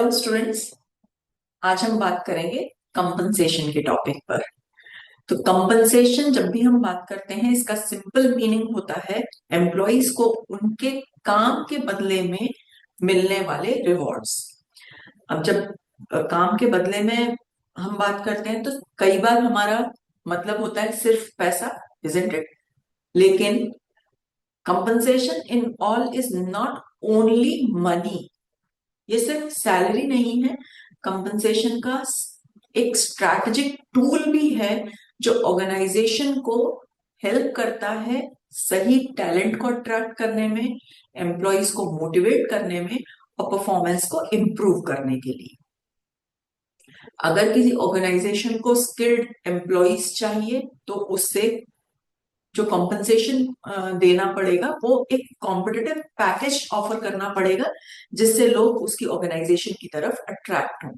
Hello students. आज हम बात करेंगे कंपनसेशन के टॉपिक पर। तो कंपनसेशन जब भी हम बात करते हैं, इसका सिंपल मीनिंग होता है एम्प्लॉइज को उनके काम के बदले में मिलने वाले रिवॉर्ड्स। अब जब काम के बदले में हम बात करते हैं तो कई बार हमारा मतलब होता है सिर्फ पैसा, इजंट इट? लेकिन compensation in all is not only money. ये सिर्फ सैलरी नहीं है, कंपनसेशन का एक स्ट्रैटेजिक टूल भी है जो ऑर्गेनाइजेशन को हेल्प करता है सही टैलेंट को अट्रैक्ट करने में, एम्प्लॉयज को मोटिवेट करने में और परफॉर्मेंस को इम्प्रूव करने के लिए। अगर किसी ऑर्गेनाइजेशन को स्किल्ड एम्प्लॉयज चाहिए तो उससे जो कॉम्पनसेशन देना पड़ेगा वो एक कॉम्पिटिटिव पैकेज ऑफर करना पड़ेगा जिससे लोग उसकी ऑर्गेनाइजेशन की तरफ अट्रैक्ट हों।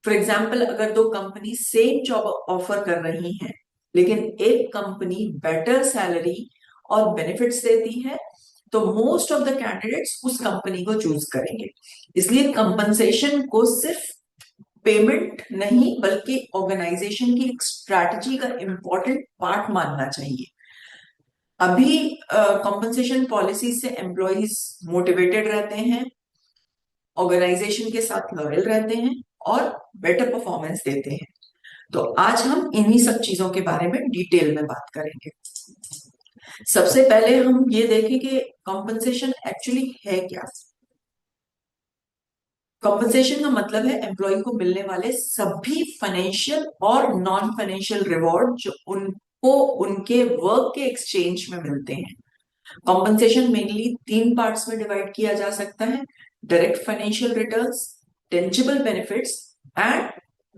फॉर एग्जाम्पल, अगर दो कंपनी सेम जॉब ऑफर कर रही हैं लेकिन एक कंपनी बेटर सैलरी और बेनिफिट्स देती है तो मोस्ट ऑफ द कैंडिडेट्स उस कंपनी को चूज करेंगे। इसलिए कंपनसेशन को सिर्फ पेमेंट नहीं बल्कि ऑर्गेनाइजेशन की एक स्ट्रैटेजी का इंपॉर्टेंट पार्ट मानना चाहिए। अभी कॉम्पनसेशन पॉलिसी से एम्प्लॉयज मोटिवेटेड रहते हैं, ऑर्गेनाइजेशन के साथ लॉयल रहते हैं और बेटर परफॉर्मेंस देते हैं। तो आज हम इन्हीं सब चीजों के बारे में डिटेल में बात करेंगे। सबसे पहले हम ये देखें कि कॉम्पनसेशन एक्चुअली है क्या। कॉम्पनसेशन का मतलब है एम्प्लॉय को मिलने वाले सभी फाइनेंशियल और नॉन फाइनेंशियल रिवॉर्ड जो उनको उनके वर्क के एक्सचेंज में मिलते हैं। कॉम्पनसेशन मेनली तीन पार्ट्स में डिवाइड किया जा सकता है: direct financial returns, tangible benefits and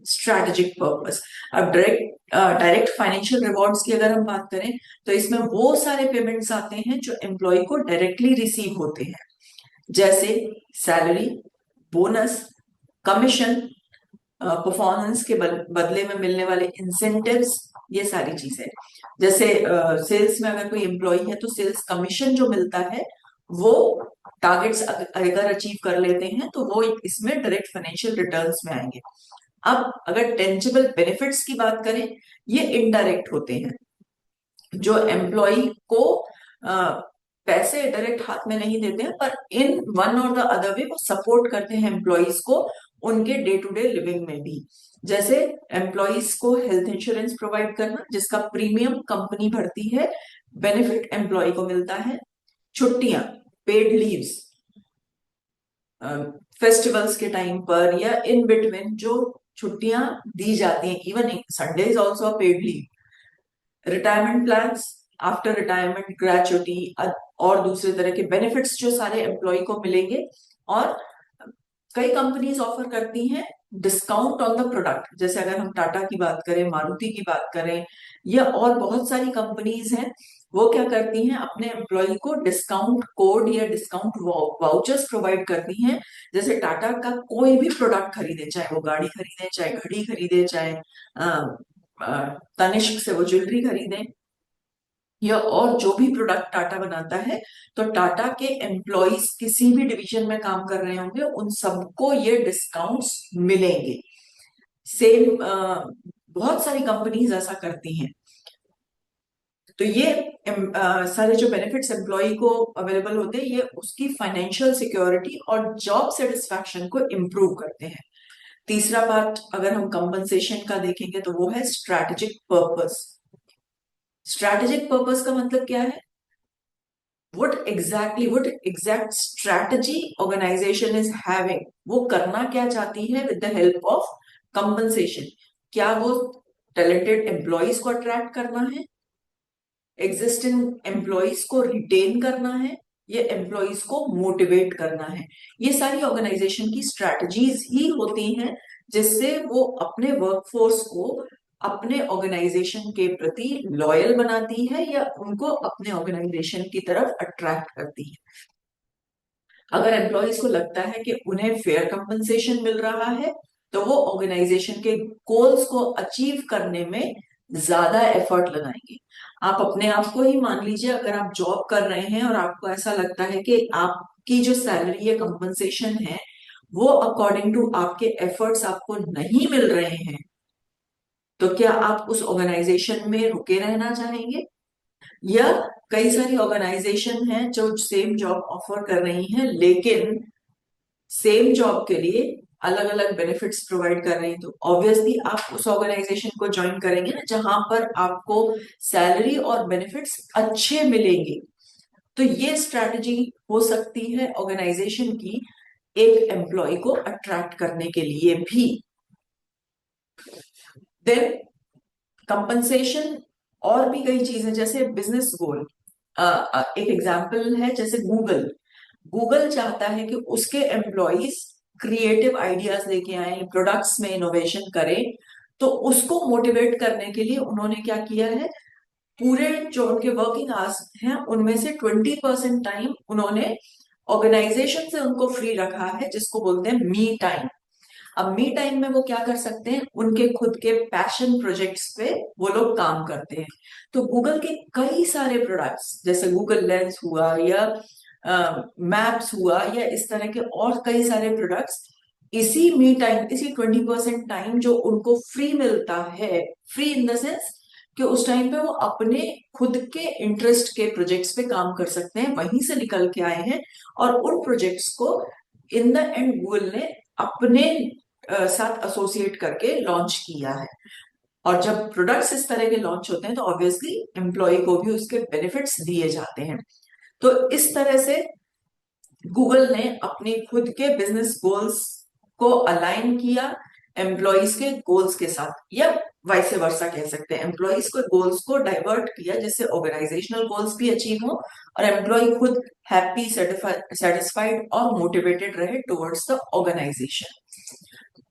strategic purpose. अब डायरेक्ट फाइनेंशियल रिवॉर्ड्स की अगर हम बात करें तो इसमें वो सारे पेमेंट्स आते हैं जो एम्प्लॉय को डायरेक्टली रिसीव होते हैं, जैसे सैलरी, बोनस, कमीशन, परफॉर्मेंस के बदले में मिलने वाले इंसेंटिव्स, ये सारी चीजें। जैसे सेल्स में अगर कोई एम्प्लॉय है तो सेल्स कमीशन जो मिलता है वो टारगेट्स अगर अचीव कर लेते हैं तो वो इसमें डायरेक्ट फाइनेंशियल रिटर्न्स में आएंगे। अब अगर टेंजिबल बेनिफिट्स की बात करें, ये इनडायरेक्ट होते हैं जो एम्प्लॉय को पैसे डायरेक्ट हाथ में नहीं देते हैं पर इन वन और द अदर वे वो सपोर्ट करते हैं एम्प्लॉयज को उनके डे टू डे लिविंग में भी। जैसे एम्प्लॉयज को हेल्थ इंश्योरेंस प्रोवाइड करना जिसका प्रीमियम कंपनी भरती है, बेनिफिट एम्प्लॉय को मिलता है। छुट्टियां, पेड लीव्स, फेस्टिवल्स के टाइम पर या इन बिटवीन जो छुट्टियां दी जाती हैं, even Sunday is also paid leave. Retirement plans, after retirement gratuity और दूसरे तरह के बेनिफिट्स जो सारे एम्प्लॉय को मिलेंगे। और कई कंपनीज ऑफर करती हैं डिस्काउंट ऑन द प्रोडक्ट, जैसे अगर हम टाटा की बात करें, मारुति की बात करें या और बहुत सारी कंपनीज हैं, वो क्या करती हैं अपने एम्प्लॉय को डिस्काउंट कोड या डिस्काउंट वाउचर्स प्रोवाइड करती हैं। जैसे टाटा का कोई भी प्रोडक्ट खरीदे, चाहे वो गाड़ी खरीदे, चाहे घड़ी खरीदे, चाहे तनिष्क से वो ज्वेलरी खरीदें या और जो भी प्रोडक्ट टाटा बनाता है, तो टाटा के एम्प्लॉयज किसी भी डिवीजन में काम कर रहे होंगे उन सबको ये डिस्काउंट्स मिलेंगे। सेम बहुत सारी कंपनीज ऐसा करती हैं। तो ये सारे जो बेनिफिट्स एम्प्लॉय को अवेलेबल होते हैं ये उसकी फाइनेंशियल सिक्योरिटी और जॉब सेटिस्फैक्शन को इम्प्रूव करते हैं। तीसरा पार्ट अगर हम कंपनसेशन का देखेंगे तो वो है स्ट्रैटेजिक पर्पस। स्ट्रैटेजिक पर्पस का मतलब क्या है? what exact strategy organization is having, वो करना क्या चाहती है with the help of compensation। क्या वो टैलेंटेड एम्प्लॉयज को अट्रैक्ट करना है, एग्जिस्टिंग एम्प्लॉयज को रिटेन करना है, या एम्प्लॉयज को मोटिवेट करना है? ये सारी ऑर्गेनाइजेशन की स्ट्रैटेजीज ही होती हैं जिससे वो अपने वर्कफोर्स को अपने ऑर्गेनाइजेशन के प्रति लॉयल बनाती है या उनको अपने ऑर्गेनाइजेशन की तरफ अट्रैक्ट करती है। अगर एम्प्लॉयज को लगता है कि उन्हें फेयर कंपनसेशन मिल रहा है तो वो ऑर्गेनाइजेशन के गोल्स को अचीव करने में ज्यादा एफर्ट लगाएंगे। आप अपने आप को ही मान लीजिए, अगर आप जॉब कर रहे हैं और आपको ऐसा लगता है कि आपकी जो सैलरी या कंपनसेशन है वो अकॉर्डिंग टू आपके एफर्ट्स आपको नहीं मिल रहे हैं, तो क्या आप उस ऑर्गेनाइजेशन में रुके रहना चाहेंगे? या कई सारी ऑर्गेनाइजेशन हैं जो सेम जॉब ऑफर कर रही हैं, लेकिन सेम जॉब के लिए अलग अलग बेनिफिट्स प्रोवाइड कर रही हैं, तो ऑब्वियसली आप उस ऑर्गेनाइजेशन को ज्वाइन करेंगे ना जहां पर आपको सैलरी और बेनिफिट्स अच्छे मिलेंगे। तो ये स्ट्रैटेजी हो सकती है ऑर्गेनाइजेशन की एक एम्प्लॉय को अट्रैक्ट करने के लिए भी। देन कंपनसेशन और भी कई चीजें जैसे बिजनेस गोल। एक एग्जांपल है जैसे गूगल। गूगल चाहता है कि उसके एम्प्लॉयज क्रिएटिव आइडियाज लेके आए, प्रोडक्ट्स में इनोवेशन करें। तो उसको मोटिवेट करने के लिए उन्होंने क्या किया है, पूरे जो उनके वर्किंग आवर्स हैं उनमें से 20% टाइम उन्होंने ऑर्गेनाइजेशन से उनको फ्री रखा है, जिसको बोलते हैं मी टाइम। अब मी टाइम में वो क्या कर सकते हैं, उनके खुद के पैशन प्रोजेक्ट्स पे वो लोग काम करते हैं। तो गूगल के कई सारे प्रोडक्ट्स जैसे गूगल लेंस हुआ या मैप्स हुआ या इस तरह के और कई सारे प्रोडक्ट्स इसी मी टाइम, इसी 20% टाइम जो उनको फ्री मिलता है, फ्री इन द सेंस कि उस टाइम पे वो अपने खुद के इंटरेस्ट के प्रोजेक्ट्स पे काम कर सकते हैं, वहीं से निकल के आए हैं। और उन प्रोजेक्ट्स को इन द एंड गूगल ने अपने साथ एसोसिएट करके लॉन्च किया है। और जब प्रोडक्ट्स इस तरह के लॉन्च होते हैं तो ऑब्वियसली एम्प्लॉय को भी उसके बेनिफिट्स दिए जाते हैं। तो इस तरह से गूगल ने अपने खुद के बिजनेस गोल्स को अलाइन किया एम्प्लॉयज के गोल्स के साथ, या वाइस वर्सा कह सकते हैं, एम्प्लॉयज के गोल्स को डाइवर्ट किया जिससे ऑर्गेनाइजेशनल गोल्स भी अचीव हो और एम्प्लॉय खुद हैप्पी, सेटिस्फाइड और मोटिवेटेड रहे टुवर्ड्स द ऑर्गेनाइजेशन।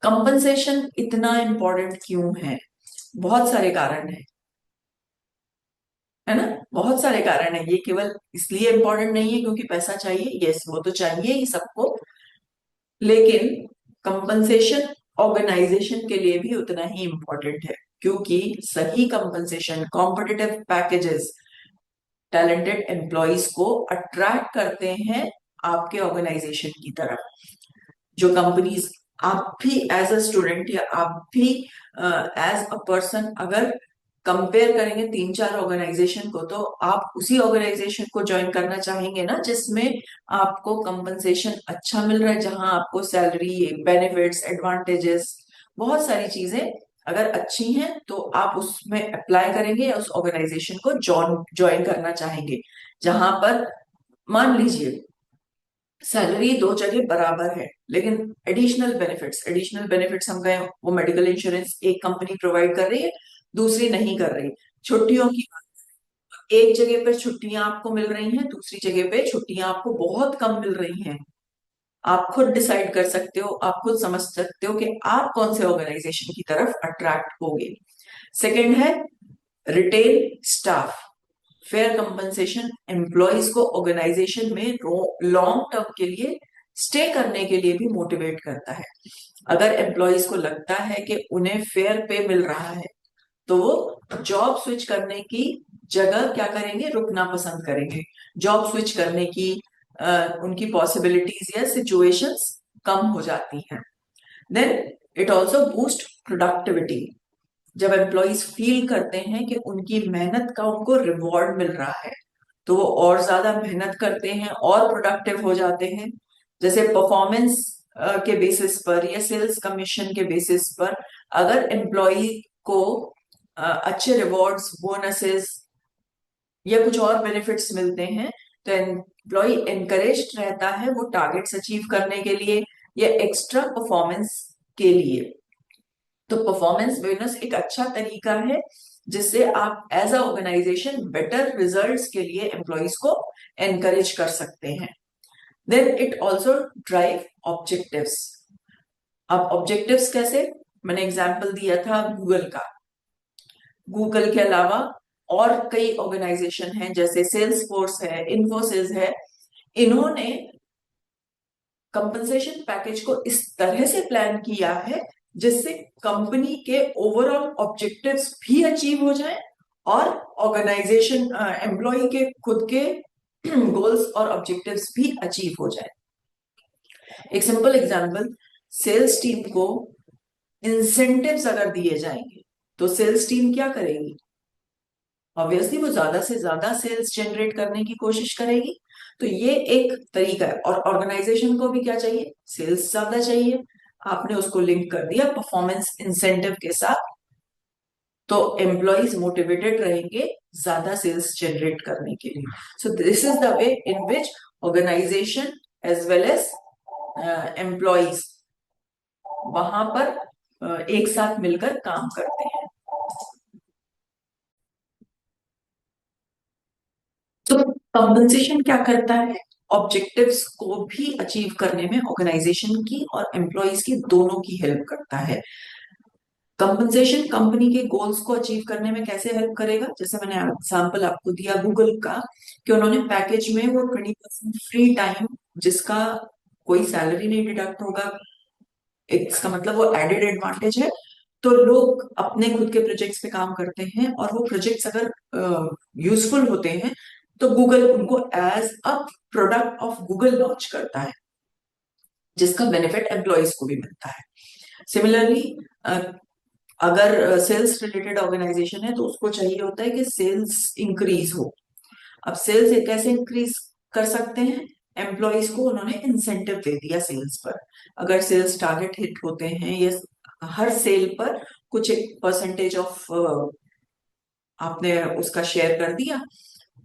कंपनसेशन इतना इंपॉर्टेंट क्यों है? बहुत सारे कारण है ना, बहुत सारे कारण है। ये केवल इसलिए इंपॉर्टेंट नहीं है क्योंकि पैसा चाहिए, यस वो तो चाहिए ही सबको, लेकिन कंपनसेशन ऑर्गेनाइजेशन के लिए भी उतना ही इंपॉर्टेंट है, क्योंकि सही compensation, competitive packages talented employees को अट्रैक्ट करते हैं आपके ऑर्गेनाइजेशन की तरफ। जो कंपनीज, आप भी एज अ स्टूडेंट या आप भी एज अ पर्सन अगर कंपेयर करेंगे तीन चार ऑर्गेनाइजेशन को, तो आप उसी ऑर्गेनाइजेशन को ज्वाइन करना चाहेंगे ना जिसमें आपको कंपनसेशन अच्छा मिल रहा है, जहां आपको सैलरी, बेनिफिट्स, एडवांटेजेस, बहुत सारी चीजें अगर अच्छी हैं तो आप उसमें अप्लाई करेंगे या उस ऑर्गेनाइजेशन को ज्वाइन करना चाहेंगे। जहां पर मान लीजिए सैलरी दो जगह बराबर है लेकिन एडिशनल बेनिफिट्स हम कहें वो मेडिकल इंश्योरेंस एक कंपनी प्रोवाइड कर रही है, दूसरी नहीं कर रही। छुट्टियों की एक जगह पर छुट्टियां आपको मिल रही हैं, दूसरी जगह पे छुट्टियां आपको बहुत कम मिल रही हैं। आप खुद डिसाइड कर सकते हो, आप खुद समझ सकते हो कि आप कौन से ऑर्गेनाइजेशन की तरफ अट्रैक्ट होगे। सेकंड है retail staff. Fair compensation employees को ऑर्गेनाइजेशन में लॉन्ग टर्म के लिए स्टे करने के लिए भी मोटिवेट करता है। अगर एम्प्लॉयज को लगता है कि उन्हें फेयर पे मिल रहा है तो वो जॉब स्विच करने की जगह क्या करेंगे, रुकना पसंद करेंगे। जॉब स्विच करने की उनकी पॉसिबिलिटीज या सिचुएशंस कम हो जाती हैं। Then it also boost productivity. जब एम्प्लॉयज फील करते हैं कि उनकी मेहनत का उनको रिवॉर्ड मिल रहा है तो वो और ज्यादा मेहनत करते हैं और प्रोडक्टिव हो जाते हैं। जैसे परफॉर्मेंस के बेसिस पर या सेल्स कमीशन के बेसिस पर अगर एम्प्लॉय को अच्छे रिवॉर्ड्स, बोनसेस या कुछ और बेनिफिट्स मिलते हैं तो एम्प्लॉय एनकरेज रहता है वो टारगेट्स अचीव करने के लिए या एक्स्ट्रा परफॉर्मेंस के लिए। तो परफॉर्मेंस बोनस एक अच्छा तरीका है जिससे आप as a organization better results के लिए एम्प्लॉयज को एनकरेज कर सकते हैं। Then it also drive objectives. अब ऑब्जेक्टिव्स कैसे, मैंने एग्जाम्पल दिया था गूगल का। गूगल के अलावा और कई ऑर्गेनाइजेशन हैं जैसे सेल्स फोर्स है, इन्फोसिस है। इन्होंने कंपनसेशन पैकेज को इस तरह से प्लान किया है जिससे कंपनी के ओवरऑल ऑब्जेक्टिव्स भी अचीव हो जाए और ऑर्गेनाइजेशन एम्प्लॉय के खुद के गोल्स और ऑब्जेक्टिव्स भी अचीव हो जाए। एक सिंपल एग्जांपल, सेल्स टीम को इंसेंटिव्स अगर दिए जाएंगे तो सेल्स टीम क्या करेगी? ऑब्वियसली वो ज्यादा से ज्यादा सेल्स जनरेट करने की कोशिश करेगी। तो ये एक तरीका है। और ऑर्गेनाइजेशन को भी क्या चाहिए? सेल्स ज्यादा चाहिए। आपने उसको लिंक कर दिया परफॉर्मेंस इंसेंटिव के साथ, तो एम्प्लॉयज मोटिवेटेड रहेंगे ज्यादा सेल्स जनरेट करने के लिए। So this is the way in which organization as well as employees वहां पर एक साथ मिलकर काम करते हैं। तो कंपनसेशन क्या करता है? ऑब्जेक्टिव्स को भी अचीव करने में ऑर्गेनाइजेशन की और एम्प्लॉयज की दोनों की हेल्प करता है। कंपनसेशन कंपनी के गोल्स को अचीव करने में कैसे हेल्प करेगा? जैसे मैंने एग्जांपल आपको दिया गूगल का, कि उन्होंने पैकेज में वो 20% फ्री टाइम, जिसका कोई सैलरी नहीं डिडक्ट होगा, इसका मतलब वो एडेड एडवांटेज है। तो लोग अपने खुद के प्रोजेक्ट्स पे काम करते हैं और वो प्रोजेक्ट्स अगर यूजफुल होते हैं तो गूगल उनको as a product of Google launch करता है, जिसका बेनिफिट एम्प्लॉयज को भी मिलता है। सिमिलरली, अगर सेल्स रिलेटेड ऑर्गेनाइजेशन है तो उसको चाहिए होता है कि सेल्स इंक्रीज हो। अब सेल्स कैसे इंक्रीज कर सकते हैं? एम्प्लॉयज को उन्होंने इंसेंटिव दे दिया सेल्स पर। अगर सेल्स टारगेट हिट होते हैं या हर सेल पर कुछ एक परसेंटेज ऑफ आपने उसका शेयर कर दिया,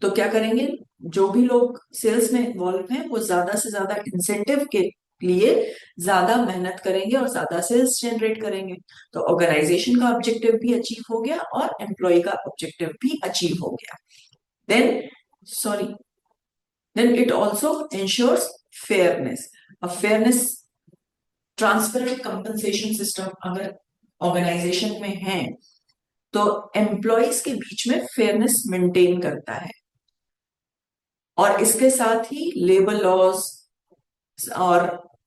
तो क्या करेंगे? जो भी लोग सेल्स में इन्वॉल्व हैं वो ज्यादा से ज्यादा इंसेंटिव के लिए ज्यादा मेहनत करेंगे और ज्यादा सेल्स जनरेट करेंगे। तो ऑर्गेनाइजेशन का ऑब्जेक्टिव भी अचीव हो गया और एम्प्लॉय का ऑब्जेक्टिव भी अचीव हो गया। Then sorry then it also ensures fairness. अब फेयरनेस, ट्रांसपेरेंट कंपनसेशन सिस्टम अगर ऑर्गेनाइजेशन में है तो एम्प्लॉयज के बीच में फेयरनेस मेंटेन करता है। और इसके साथ ही लेबर लॉज और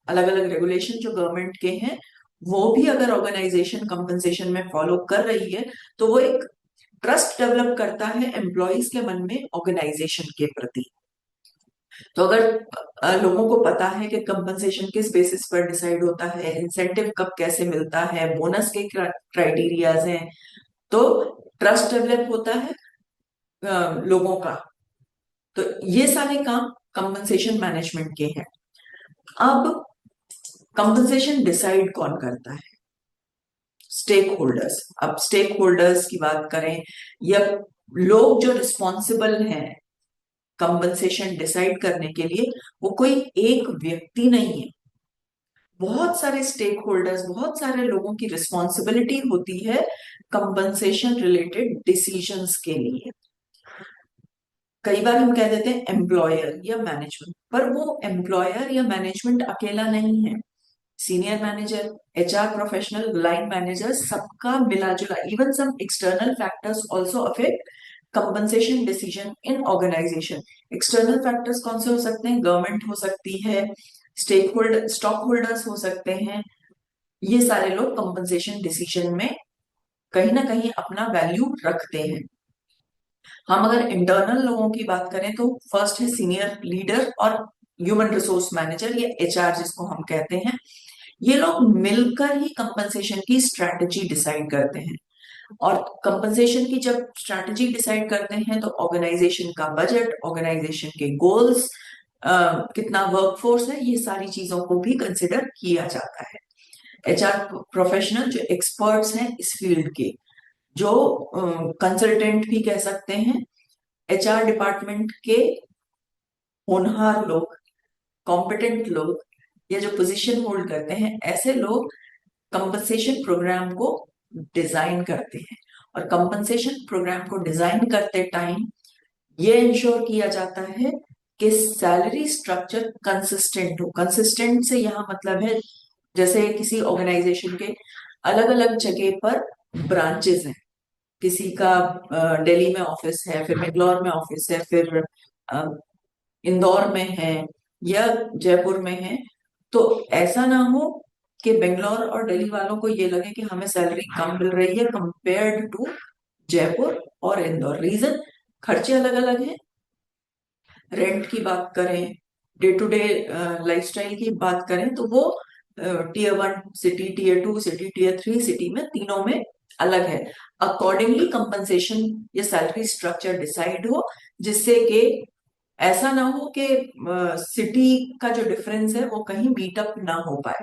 अलग अलग रेगुलेशन जो गवर्नमेंट के हैं, वो भी अगर ऑर्गेनाइजेशन कंपनसेशन में फॉलो कर रही है तो वो एक ट्रस्ट डेवलप करता है एम्प्लॉयज के मन में ऑर्गेनाइजेशन के प्रति। तो अगर लोगों को पता है कि कंपनसेशन किस बेसिस पर डिसाइड होता है, इंसेंटिव कब कैसे मिलता है, बोनस के क्राइटेरियाज हैं, तो ट्रस्ट डेवलप होता है लोगों का। तो ये सारे काम कंपनसेशन मैनेजमेंट के हैं। अब कंपनसेशन डिसाइड कौन करता है? Stakeholders. अब स्टेक होल्डर्स की बात करें, या लोग जो रिस्पॉन्सिबल हैं कंपनसेशन डिसाइड करने के लिए, वो कोई एक व्यक्ति नहीं है। बहुत सारे स्टेक होल्डर्स, बहुत सारे लोगों की रिस्पॉन्सिबिलिटी होती है कंपनसेशन रिलेटेड डिसीजंस के लिए। कई बार हम कह देते हैं एम्प्लॉयर या मैनेजमेंट, पर वो एम्प्लॉयर या मैनेजमेंट अकेला नहीं है। Senior manager, HR professional, line manager, सबका मिला जुला, even some external factors also affect compensation decision in organization. External factors कौन से हो सकते हैं? गवर्नमेंट हो सकती है, स्टेक होल्डर, स्टॉक होल्डर्स हो सकते हैं। ये सारे लोग कंपनसेशन डिसीजन में कहीं ना कहीं अपना वैल्यू रखते हैं। हम अगर इंटरनल लोगों की बात करें तो फर्स्ट है सीनियर लीडर और ह्यूमन रिसोर्स मैनेजर या एचआर जिसको हम कहते हैं। ये लोग मिलकर ही कंपनसेशन की स्ट्रैटेजी डिसाइड करते हैं। और कंपनसेशन की जब स्ट्रैटेजी डिसाइड करते हैं तो ऑर्गेनाइजेशन का बजट, ऑर्गेनाइजेशन के गोल्स, कितना वर्कफोर्स है, ये सारी चीजों को भी कंसिडर किया जाता है। एचआर प्रोफेशनल जो एक्सपर्ट्स हैं इस फील्ड के, जो कंसल्टेंट भी कह सकते हैं, एचआर डिपार्टमेंट के होनहार लोग, कॉम्पिटेंट लोग, या जो पोजीशन होल्ड करते हैं, ऐसे लोग कंपनसेशन प्रोग्राम को डिजाइन करते हैं। और कंपनसेशन प्रोग्राम को डिजाइन करते टाइम ये इंश्योर किया जाता है कि सैलरी स्ट्रक्चर कंसिस्टेंट हो। कंसिस्टेंट से यहाँ मतलब है, जैसे किसी ऑर्गेनाइजेशन के अलग अलग जगह पर ब्रांचेस हैं, किसी का दिल्ली में ऑफिस है, फिर बेंगलोर में ऑफिस है, फिर इंदौर में है या जयपुर में है। तो ऐसा ना हो कि बेंगलोर और दिल्ली वालों को ये लगे कि हमें सैलरी कम मिल रही है कंपेयर्ड टू जयपुर और इंदौर। रीजन, खर्चे अलग अलग हैं। रेंट की बात करें, डे टू डे लाइफस्टाइल की बात करें तो वो tier 1 city, tier 2 city, tier 3 city में तीनों में अलग है। अकॉर्डिंगली कंपनसेशन या सैलरी स्ट्रक्चर डिसाइड हो, जिससे कि ऐसा ना हो कि सिटी का जो डिफरेंस है वो कहीं मीटअप ना हो पाए।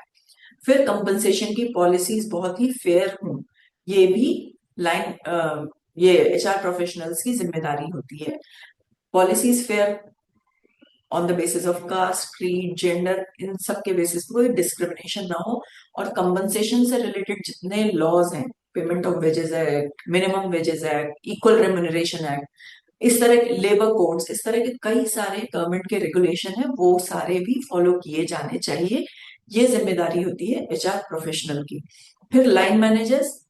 फिर कंपनसेशन की पॉलिसीज बहुत ही फेयर हों, ये भी लाइन ये एचआर प्रोफेशनल्स की जिम्मेदारी होती है। Policies fair on the basis of caste, creed, gender, इन सब के बेसिस पे कोई डिस्क्रिमिनेशन ना हो। और कंपनसेशन से रिलेटेड जितने लॉज हैं, payment of wages act, minimum wages act, equal remuneration act, इस तरह के लेबर कोड्स, इस तरह के कई सारे गवर्नमेंट के रेगुलेशन है, वो सारे भी फॉलो किए जाने चाहिए। ये जिम्मेदारी होती है एचआर प्रोफेशनल की। फिर लाइन मैनेजर्स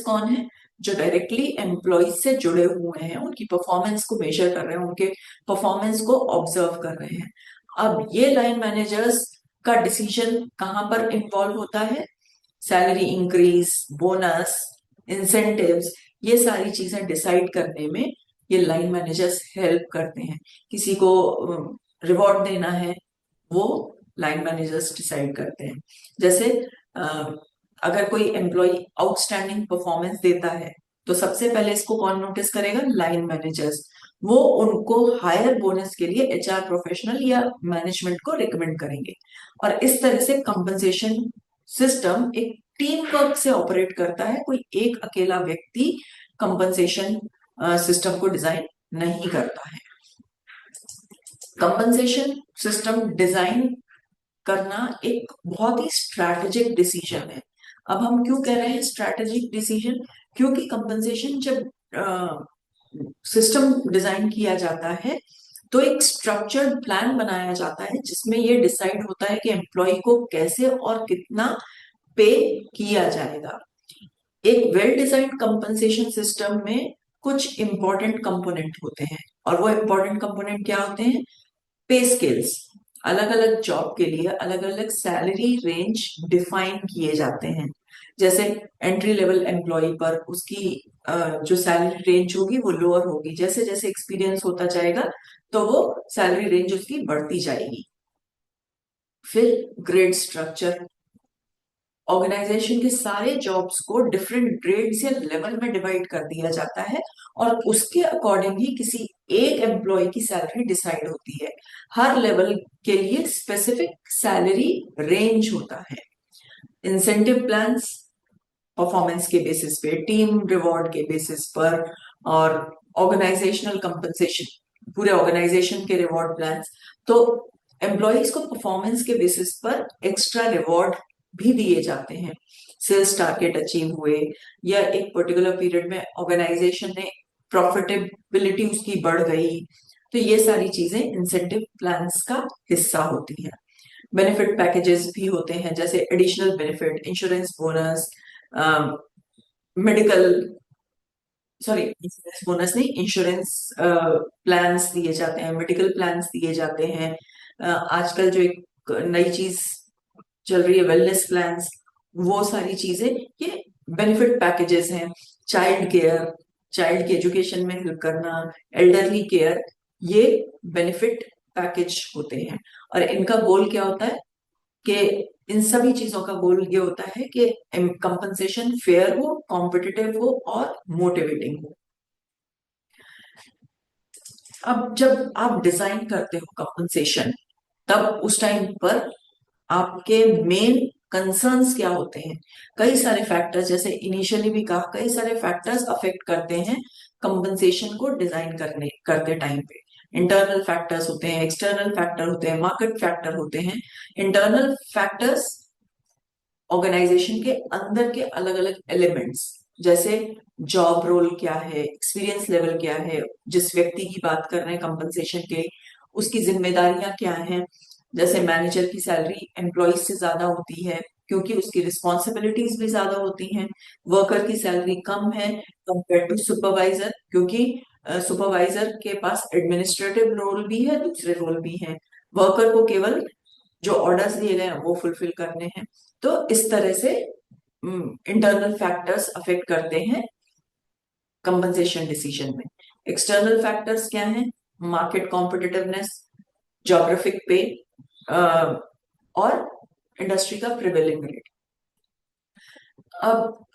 कौन है? जो डायरेक्टली एम्प्लॉय से जुड़े हुए हैं, उनकी परफॉर्मेंस को मेजर कर रहे हैं, उनके परफॉर्मेंस को ऑब्जर्व कर रहे हैं। अब ये लाइन मैनेजर्स का डिसीजन कहां पर इन्वॉल्व होता है? सैलरी इंक्रीज, बोनस, इंसेंटिव्स, ये सारी चीजें डिसाइड करने में ये लाइन मैनेजर्स हेल्प करते हैं। किसी को रिवॉर्ड देना है, वो लाइन मैनेजर्स डिसाइड करते हैं। जैसे अगर कोई एम्प्लॉय आउटस्टैंडिंग परफॉर्मेंस देता है, तो सबसे पहले इसको कौन नोटिस करेगा? Line managers. वो उनको हायर बोनस के लिए एचआर प्रोफेशनल या मैनेजमेंट को रिकमेंड करेंगे। और इस तरह से कंपनसेशन सिस्टम एक टीम वर्क से ऑपरेट करता है। कोई एक अकेला व्यक्ति कंपनसेशन सिस्टम को डिजाइन नहीं करता है। कंपनसेशन सिस्टम डिजाइन करना एक बहुत ही स्ट्रैटेजिक डिसीजन है। अब हम क्यों कह रहे हैं स्ट्रैटेजिक डिसीजन? क्योंकि कंपनसेशन जब सिस्टम डिजाइन किया जाता है, तो एक स्ट्रक्चर्ड प्लान बनाया जाता है, जिसमें ये डिसाइड होता है कि एम्प्लॉय को कैसे और कितना पे किया जाएगा। एक वेल डिजाइंड कंपनसेशन सिस्टम में कुछ इंपॉर्टेंट कंपोनेंट होते हैं, और वो इंपॉर्टेंट कंपोनेंट क्या होते हैं? पे स्केल्स। अलग अलग जॉब के लिए अलग अलग सैलरी रेंज डिफाइन किए जाते हैं। जैसे एंट्री लेवल एम्प्लॉय पर उसकी जो सैलरी रेंज होगी वो लोअर होगी। जैसे जैसे एक्सपीरियंस होता जाएगा, तो वो सैलरी रेंज उसकी बढ़ती जाएगी। फिर ग्रेड स्ट्रक्चर। ऑर्गेनाइजेशन के सारे जॉब्स को डिफरेंट ग्रेड्स या लेवल में डिवाइड कर दिया जाता है, और उसके अकॉर्डिंग ही किसी एक एम्प्लॉय की सैलरी डिसाइड होती है। हर लेवल के लिए स्पेसिफिक सैलरी रेंज होता है। इंसेंटिव प्लान्स परफॉर्मेंस के बेसिस पे, टीम रिवॉर्ड के बेसिस पर, और ऑर्गेनाइजेशनल कंपनसेशन, पूरे ऑर्गेनाइजेशन के रिवॉर्ड प्लान्स। तो एम्प्लॉयज को परफॉर्मेंस के बेसिस पर एक्स्ट्रा रिवॉर्ड भी दिए जाते हैं। सेल्स टारगेट अचीव हुए, या एक पर्टिकुलर पीरियड में ऑर्गेनाइजेशन ने प्रॉफिटेबिलिटी उसकी बढ़ गई, तो ये सारी चीजें इंसेंटिव प्लान्स का हिस्सा होती हैं। बेनिफिट पैकेजेस भी होते हैं, जैसे additional benefit, insurance bonus, medical, sorry insurance bonus नहीं, इंश्योरेंस प्लान्स दिए जाते हैं, मेडिकल प्लान्स दिए जाते हैं। आजकल जो एक नई चीज चल रही है, वेलनेस प्लान्स, वो सारी चीजें ये बेनिफिट पैकेजेस हैं। चाइल्ड केयर, चाइल्ड की एजुकेशन में हेल्प करना, एल्डरली केयर, ये बेनिफिट पैकेज होते हैं। और इनका गोल क्या होता है? कि इन सभी चीजों का गोल ये होता है कि कंपनसेशन फेयर हो, कॉम्पिटिटिव हो और मोटिवेटिंग हो। अब जब आप डिजाइन करते हो कंपनसेशन, तब उस टाइम पर आपके मेन कंसर्न्स क्या होते हैं? कई सारे फैक्टर्स, जैसे इनिशियली भी कहा, कई सारे फैक्टर्स अफेक्ट करते हैं कंपनसेशन को डिजाइन करते टाइम पे। इंटरनल फैक्टर्स होते हैं, एक्सटर्नल फैक्टर होते हैं, मार्केट फैक्टर होते हैं। इंटरनल फैक्टर्स ऑर्गेनाइजेशन के अंदर के अलग अलग एलिमेंट्स, जैसे जॉब रोल क्या है, एक्सपीरियंस लेवल क्या है, जिस व्यक्ति की बात कर रहे हैं कंपनसेशन के, उसकी जिम्मेदारियां क्या हैं। जैसे मैनेजर की सैलरी एम्प्लॉय से ज्यादा होती है, क्योंकि उसकी रिस्पॉन्सिबिलिटीज भी ज्यादा होती हैं। वर्कर की सैलरी कम है कंपेयर टू सुपरवाइजर, क्योंकि सुपरवाइजर के पास एडमिनिस्ट्रेटिव रोल भी है, दूसरे रोल भी हैं। वर्कर को केवल जो ऑर्डर्स दिए गए हैं वो फुलफिल करने हैं। तो इस तरह से इंटरनल फैक्टर्स अफेक्ट करते हैं कंपनसेशन डिसीजन में। एक्सटर्नल फैक्टर्स क्या हैं? मार्केट कॉम्पिटिटिवनेस, जोग्राफिक पे और इंडस्ट्री का प्रिवेलिंग रेट। अब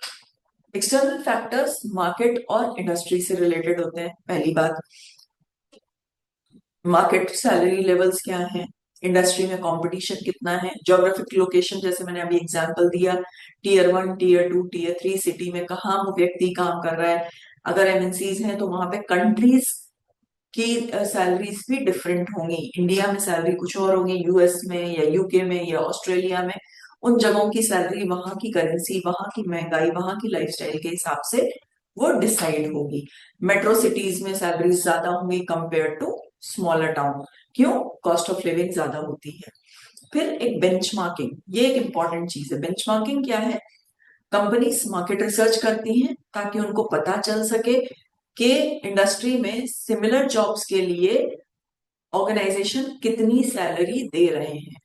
एक्सटर्नल फैक्टर्स मार्केट और इंडस्ट्री से रिलेटेड होते हैं। पहली बात, मार्केट सैलरी लेवल्स क्या है, इंडस्ट्री में कंपटीशन कितना है, ज्योग्राफिक लोकेशन, जैसे मैंने अभी एग्जांपल दिया, टीयर 1, टीयर 2, टीयर 3 सिटी में कहाँ वो व्यक्ति काम कर रहा है। अगर एमएनसीज हैं तो वहां पे कंट्रीज की सैलरीज भी डिफरेंट होंगी। इंडिया में सैलरी कुछ और होगी, यूएस में या यूके में या ऑस्ट्रेलिया में उन जगहों की सैलरी, वहां की करेंसी, वहां की महंगाई, वहां की लाइफस्टाइल के हिसाब से वो डिसाइड होगी। मेट्रो सिटीज में सैलरीज ज्यादा होंगी कंपेयर टू स्मॉलर टाउन। क्यों? कॉस्ट ऑफ लिविंग ज्यादा होती है। फिर एक बेंचमार्किंग, ये एक इंपॉर्टेंट चीज है। बेंचमार्किंग क्या है? कंपनीज मार्केट रिसर्च करती हैं ताकि उनको पता चल सके कि इंडस्ट्री में सिमिलर जॉब्स के लिए ऑर्गेनाइजेशन कितनी सैलरी दे रहे हैं,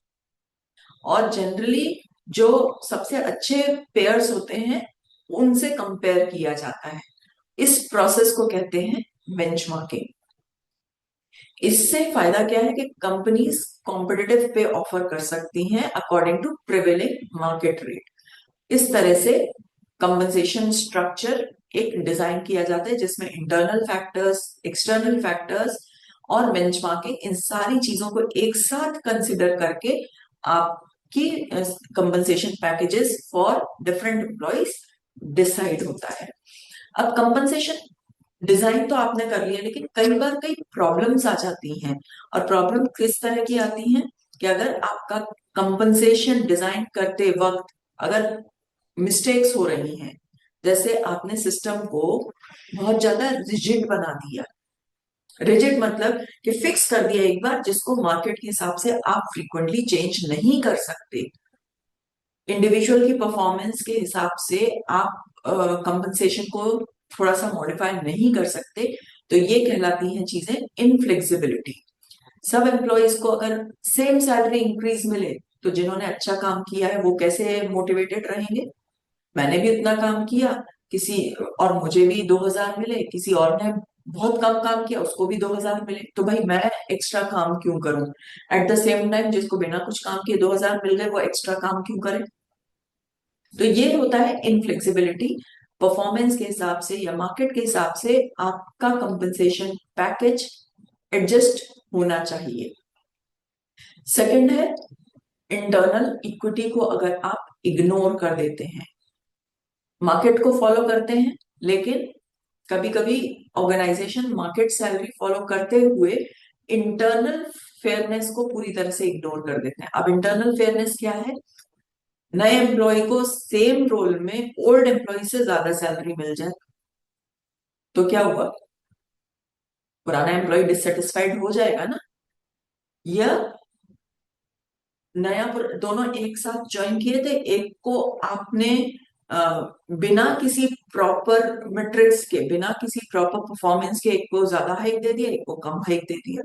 और जनरली जो सबसे अच्छे पेयर्स होते हैं उनसे कंपेयर किया जाता है। इस प्रोसेस को कहते हैं बेंचमार्किंग। इससे फायदा क्या है कि कंपनीज कॉम्पिटिटिव पे ऑफर कर सकती हैं according to prevailing market rate. इस तरह से कंपनसेशन स्ट्रक्चर एक डिजाइन किया जाता है जिसमें इंटरनल फैक्टर्स, एक्सटर्नल फैक्टर्स और बेंचमार्किंग, इन सारी चीजों को एक साथ कंसिडर करके आपकी compensation packages for different employees decide होता है। अब कंपनसेशन डिजाइन तो आपने कर लिया, लेकिन कई बार कई प्रॉब्लम्स आ जाती हैं। और प्रॉब्लम किस तरह की आती हैं कि अगर आपका कंपनसेशन डिजाइन करते वक्त अगर मिस्टेक्स हो रही हैं, जैसे आपने सिस्टम को बहुत ज्यादा रिजिड बना दिया। रिजिड मतलब कि फिक्स कर दिया एक बार, जिसको मार्केट के हिसाब से आप फ्रीक्वेंटली चेंज नहीं कर सकते। इंडिविजुअल की परफॉर्मेंस के हिसाब से आप कंपनसेशन को थोड़ा सा मॉडिफाई नहीं कर सकते, तो ये कहलाती हैं चीजें इनफ्लेक्सिबिलिटी। सब एम्प्लॉयज को अगर सेम सैलरी इंक्रीज मिले तो जिन्होंने अच्छा काम किया है वो कैसे मोटिवेटेड रहेंगे? मैंने भी उतना काम किया, किसी और मुझे भी 2000 मिले, किसी और ने बहुत कम काम किया उसको भी 2000 मिले, तो भाई मैं एक्स्ट्रा काम क्यों करूं? एट द सेम टाइम जिसको बिना कुछ काम किए 2000 मिल गए वो एक्स्ट्रा काम क्यों करे? तो ये होता है इनफ्लेक्सिबिलिटी। परफॉर्मेंस के हिसाब से या मार्केट के हिसाब से आपका कंपनसेशन पैकेज एडजस्ट होना चाहिए। सेकंड है, इंटरनल इक्विटी को अगर आप इग्नोर कर देते हैं, मार्केट को फॉलो करते हैं, लेकिन कभी कभी ऑर्गेनाइजेशन मार्केट सैलरी फॉलो करते हुए इंटरनल फेयरनेस को पूरी तरह से इग्नोर कर देते हैं। अब इंटरनल फेयरनेस क्या है? नए एम्प्लॉय को सेम रोल में ओल्ड एम्प्लॉय से ज्यादा सैलरी मिल जाए तो क्या हुआ? पुराना एम्प्लॉय डिससेटिस्फाइड हो जाएगा ना। या नया दोनों एक साथ ज्वाइन किए थे, एक को आपने बिना किसी प्रॉपर मेट्रिक्स के, बिना किसी प्रॉपर परफॉर्मेंस के, एक को ज्यादा हाइक दे दिया, एक को कम हाइक दे दिया।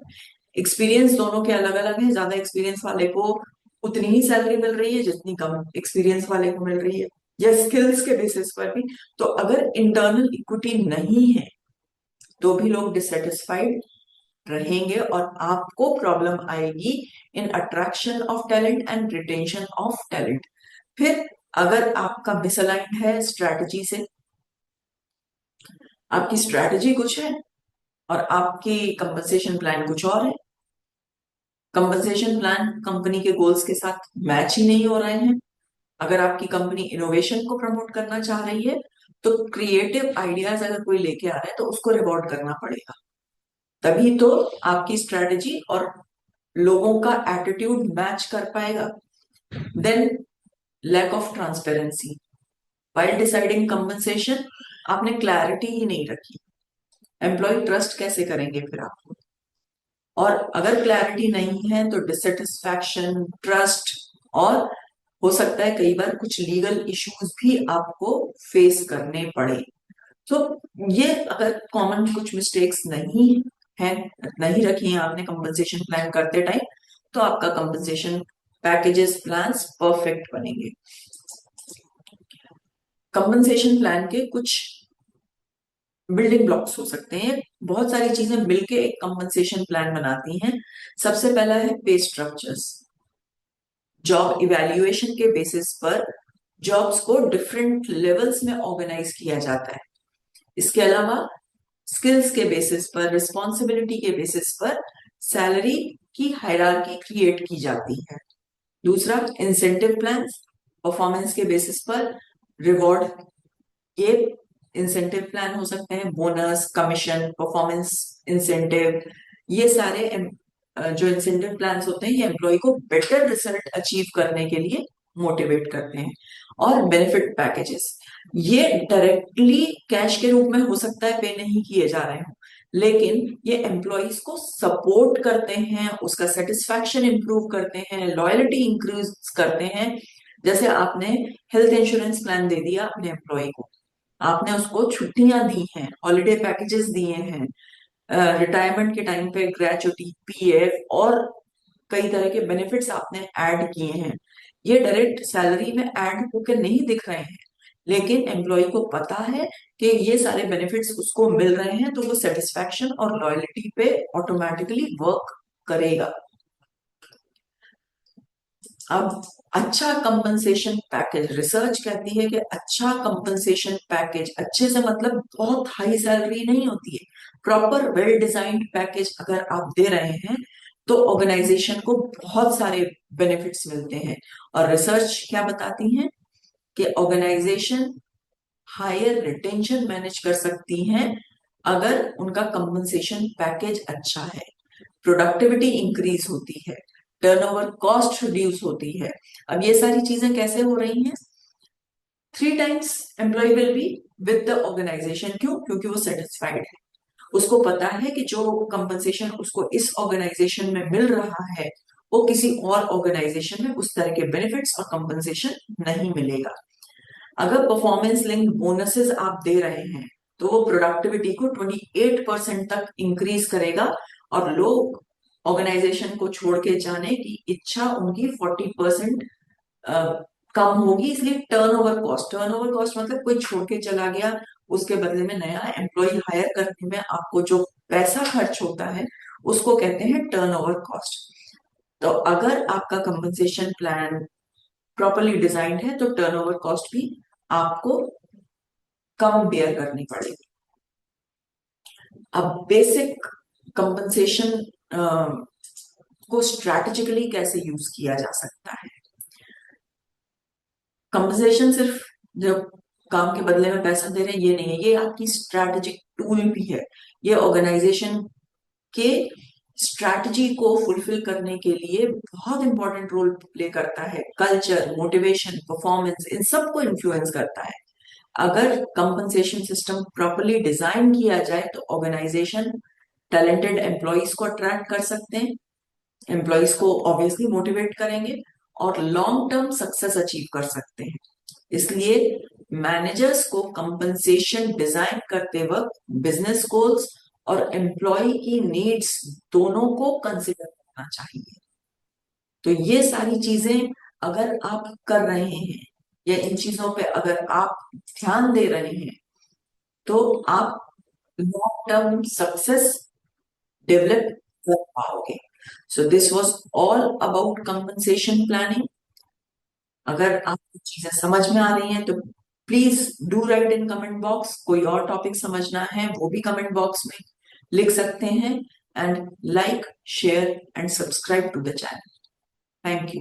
एक्सपीरियंस दोनों के अलग अलग है, ज्यादा एक्सपीरियंस वाले को उतनी ही सैलरी मिल रही है जितनी कम एक्सपीरियंस वाले को मिल रही है, या स्किल्स के बेसिस पर भी। तो अगर इंटरनल इक्विटी नहीं है तो भी लोग डिससेटिस्फाइड रहेंगे और आपको प्रॉब्लम आएगी in attraction of talent and retention of talent. फिर अगर आपका मिसअलाइंड है स्ट्रैटेजी से, आपकी स्ट्रैटेजी कुछ है और आपकी कंपनसेशन प्लान कुछ और है, कंपनसेशन प्लान कंपनी के गोल्स के साथ मैच ही नहीं हो रहे हैं। अगर आपकी कंपनी इनोवेशन को प्रमोट करना चाह रही है तो क्रिएटिव आइडियाज अगर कोई लेके आ रहा है तो उसको रिवॉर्ड करना पड़ेगा, तभी तो आपकी स्ट्रैटेजी और लोगों का एटीट्यूड मैच कर पाएगा। Then lack of transparency while deciding compensation, आपने क्लैरिटी ही नहीं रखी, एम्प्लॉय ट्रस्ट कैसे करेंगे फिर आपको? और अगर क्लैरिटी नहीं है तो डिससेटिस्फैक्शन, ट्रस्ट, और हो सकता है कई बार कुछ लीगल इश्यूज भी आपको फेस करने पड़े। तो ये अगर कॉमन कुछ मिस्टेक्स नहीं है, नहीं रखी है आपने कंपनसेशन प्लान करते टाइम, तो आपका कंपनसेशन पैकेजेस प्लान्स परफेक्ट बनेंगे। कंपनसेशन प्लान के कुछ बिल्डिंग ब्लॉक्स हो सकते हैं, बहुत सारी चीजें मिलके एक कंपनसेशन प्लान बनाती हैं। सबसे पहला है पे स्ट्रक्चर्स। जॉब इवैल्यूएशन के बेसिस पर जॉब्स को डिफरेंट लेवल्स में ऑर्गेनाइज किया जाता है। इसके अलावा स्किल्स के बेसिस पर, रिस्पॉन्सिबिलिटी के बेसिस पर सैलरी की हायरार्की क्रिएट की जाती है। दूसरा, इंसेंटिव प्लान्स। परफॉर्मेंस के बेसिस पर रिवॉर्ड, ये इंसेंटिव प्लान हो सकते हैं, बोनस, कमीशन, परफॉर्मेंस इंसेंटिव। ये सारे जो इंसेंटिव प्लान्स होते हैं ये एम्प्लॉय को बेटर रिजल्ट अचीव करने के लिए मोटिवेट करते हैं। और बेनिफिट पैकेजेस, ये डायरेक्टली कैश के रूप में हो सकता है, पे नहीं किए जा रहे हो, लेकिन ये एम्प्लॉयज को सपोर्ट करते हैं, उसका सेटिस्फैक्शन इंप्रूव करते हैं, लॉयल्टी इंक्रीज करते हैं। जैसे आपने हेल्थ इंश्योरेंस प्लान दे दिया अपने एम्प्लॉय को, आपने उसको छुट्टियां दी हैं, हॉलीडे पैकेजेस दिए हैं, रिटायरमेंट के टाइम पे ग्रेचुटी, पीएफ और कई तरह के बेनिफिट्स आपने ऐड किए हैं। ये डायरेक्ट सैलरी में ऐड होकर नहीं दिख रहे हैं, लेकिन एम्प्लॉय को पता है कि ये सारे बेनिफिट्स उसको मिल रहे हैं, तो वो सेटिस्फैक्शन और लॉयल्टी पे ऑटोमेटिकली वर्क करेगा। अब अच्छा कंपनसेशन पैकेज, रिसर्च कहती है कि अच्छा कंपनसेशन पैकेज, अच्छे से मतलब बहुत हाई सैलरी नहीं होती है, प्रॉपर वेल डिजाइंड पैकेज अगर आप दे रहे हैं तो ऑर्गेनाइजेशन को बहुत सारे बेनिफिट्स मिलते हैं। और रिसर्च क्या बताती है कि ऑर्गेनाइजेशन हायर रिटेंशन मैनेज कर सकती हैं अगर उनका कंपनसेशन पैकेज अच्छा है, प्रोडक्टिविटी इंक्रीज होती है, टर्नओवर कॉस्ट रिड्यूस होती है। अब ये सारी चीजें कैसे हो रही हैं? 3 times employee will be with the organization. क्यों? क्योंकि वो सेटिस्फाइड है, उसको पता है कि जो कंपनसेशन उसको इस ऑर्गेनाइजेशन में मिल रहा है वो किसी और ऑर्गेनाइजेशन में उस तरह के बेनिफिट्स और कंपनसेशन नहीं मिलेगा। अगर परफॉर्मेंस लिंक बोनसेस आप दे रहे हैं तो वो प्रोडक्टिविटी को 28% तक इंक्रीज करेगा, और लोग ऑर्गेनाइजेशन को छोड़ के जाने की इच्छा उनकी 40% कम होगी। इसलिए टर्नओवर कॉस्ट मतलब कोई छोड़ के चला गया, उसके बदले में नया एम्प्लॉय हायर करने में आपको जो पैसा खर्च होता है उसको कहते हैं टर्नओवर कॉस्ट। तो अगर आपका कंपनसेशन प्लान प्रॉपरली डिजाइंड है तो टर्नओवर कॉस्ट भी आपको कम बेयर करनी पड़ेगी। अब बेसिक कंपनसेशन को स्ट्रैटेजिकली कैसे यूज किया जा सकता है? कंपनसेशन सिर्फ जब काम के बदले में पैसा दे रहे हैं ये नहीं है, ये आपकी स्ट्रैटेजिक टूल भी है। ये ऑर्गेनाइजेशन के स्ट्रैटेजी को फुलफिल करने के लिए बहुत इंपॉर्टेंट रोल प्ले करता है। कल्चर, मोटिवेशन, परफॉर्मेंस, इन सबको इन्फ्लुएंस करता है। अगर कंपनसेशन सिस्टम प्रॉपरली डिजाइन किया जाए तो ऑर्गेनाइजेशन टैलेंटेड एम्प्लॉयज को अट्रैक्ट कर सकते हैं, एम्प्लॉयज को ऑब्वियसली मोटिवेट करेंगे और लॉन्ग टर्म सक्सेस अचीव कर सकते हैं। इसलिए मैनेजर्स को कंपनसेशन डिजाइन करते वक्त बिजनेस गोल्स और एम्प्लॉय की नीड्स दोनों को कंसिडर करना चाहिए। तो ये सारी चीजें अगर आप कर रहे हैं या इन चीजों पे अगर आप ध्यान दे रहे हैं तो आप लॉन्ग टर्म सक्सेस डेवलप कर पाओगे। So this was all about compensation planning. अगर आपको चीजें समझ में आ रही हैं तो please do right in comment box. कोई और टॉपिक समझना है वो भी कमेंट बॉक्स में लिख सकते हैं। And like, share and subscribe to the channel. Thank you.